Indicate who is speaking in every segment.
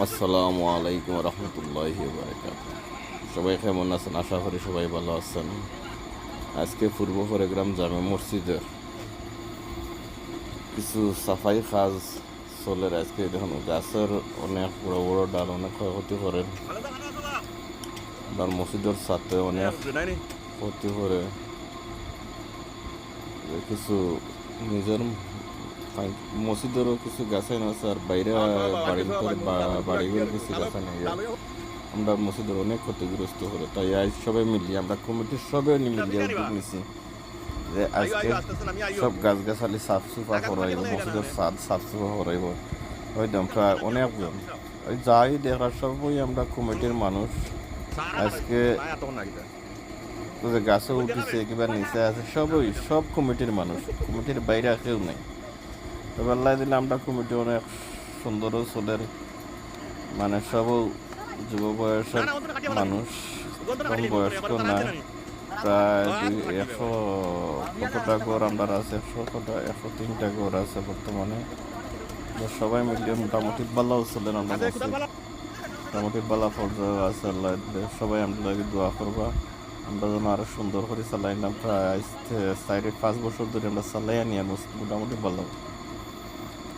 Speaker 1: আসসালামু আলাইকুম রহমতুল্লাহি বারাকাতুহু। সবাই কেমন আছেন? আশা করি সবাই ভালো আছেন। আজকে পূর্ব ফরেগ্রাম জামে মসজিদের কিছু সাফাই কাজ চলে। আজকে দেখুন গাছের অনেক বড় বড় ডাল অনেক ক্ষয়ক্ষতি করেন, আপনার মসজিদের সাথে অনেক ক্ষতি করে। কিছু নিজের মসজিদেরও কিছু গাছ আছে, আর বাইরে বাড়ির ভিতরে বাড়িঘর কিছু গাছ নেই। আমরা মসজিদের অনেক ক্ষতিগ্রস্ত হলো, তাই আজ সবাই মিলিয়ে আমরা কমিটির সবাই মিলিয়ে উদ্যোগ নিছি যে আজকে সব গাছ গাছালি সাফ সুফা করাইব, মসজিদের ছাদ সাফ সুফা করাইব। ওই প্রায় অনেকজন ওই যাই দেখার সবই আমরা কমিটির মানুষ আজকে যে গাছে উঠেছে কিংবা নিচে আছে সবই সব কমিটির মানুষ, কমিটির বাইরে কেউ নেই। তবে আল্লাহ দিলে আমরা কমিটি অনেক সুন্দরও চলের, মানে সব যুব বয়সের মানুষ, কম বয়স্ক না। প্রায় 100 কতটা ঘর আমরা আছে, 103টা ঘর আছে বর্তমানে। সবাই মিলিয়ে মোটামুটি বাল্লাও চলেন, আমরা মোটামুটি বাল্লা পর্যায়ে আছে। আল্লাহ দিলে সবাই আমরা দোয়া করবা, আমরা যেন আরো সুন্দর করে চালাইলাম। প্রায় 4-5 বছর ধরে আমরা চালাই আনি, আর মোটামুটি ভালো।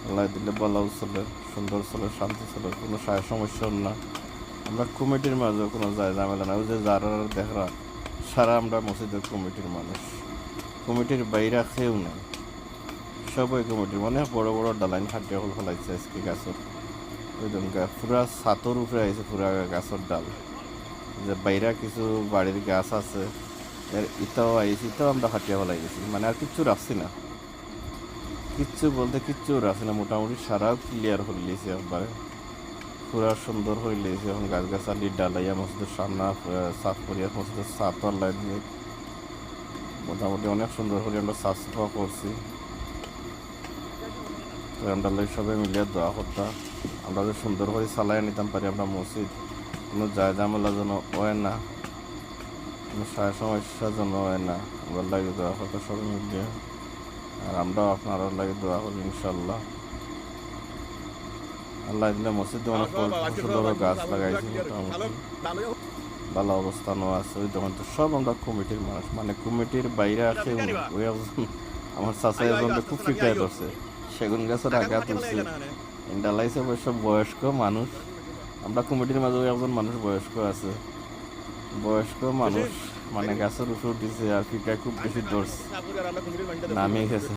Speaker 1: আল্লাহ দিলে ভালো চলে, সুন্দর চলে, শান্তি চলে, কোনো সমস্যা না। আমরা কমিটির মাঝে কোনো যায় ঝামেলা না। ওই যে যারা দেখরা সারা আমরা মসজিদের কমিটির মানুষ, কমিটির বাইরে কেউ নেই, সবাই কমিটির। মানে বড় বড় ডালাইন খাটিয়া হল ফেলাইছে আজকে গাছের, ওই পুরা ছাতর উপরে আইছে পুরা গাছের ডাল। যে বাইরে কিছু বাড়ির গাছ আছে এর ইটাও আইছি, ইটাও আমরা খাটিয়া ফেলাই গেছি। মানে আর কিচ্ছু রাখছি না, কিচ্ছু বলতে কিচ্ছু রাখছি না। মোটামুটি সারাও ক্লিয়ার করে লিয়েছি, একবারে পুরা সুন্দর হয়ে লিয়েছি। এখন গাছ গাছালি ডালাইয়া মসজিদের সামনে সাফ করিয়া মসজিদের সাফ পাল্লাই দিয়ে মোটামুটি অনেক সুন্দর করে আমরা সাফ সাফা করছি। তো আমরা সবাই মিলিয়ে দোয়া করতাম আমরা যে সুন্দর করে চালাই নিতাম পারি আমরা মসজিদ, কোনো যায় ঝামেলা যেন হয় না, কোনো সমস্যা যেন হয় না। আমরা লাগে দোয়া করতাম সবাই মিলিয়ে, আর আমরাও আপনারা লাগে দোয়া করি ইনশাল্লাহ। আল্লাহ দিলে মসজিদে অনেক সুন্দর গাছ লাগাইছি, মোটামুটি ভালো অবস্থানও আছে। ওই দোকান তো সব আমরা কমিটির মানুষ, মানে কমিটির বাইরে আছে। ওই একজন আমার চাচা একজন খুব ফিকায় ধরছে, সেগুন গাছের আঘাত তুলছে, ডালাইছে। সব বয়স্ক মানুষ, আমরা কমিটির মাঝে একজন মানুষ বয়স্ক আছে, বয়স্ক মানুষ মানে গাছের উপর দিছে, আর ফিকায় খুব বেশি ধরছে, নামিয়ে গেছে।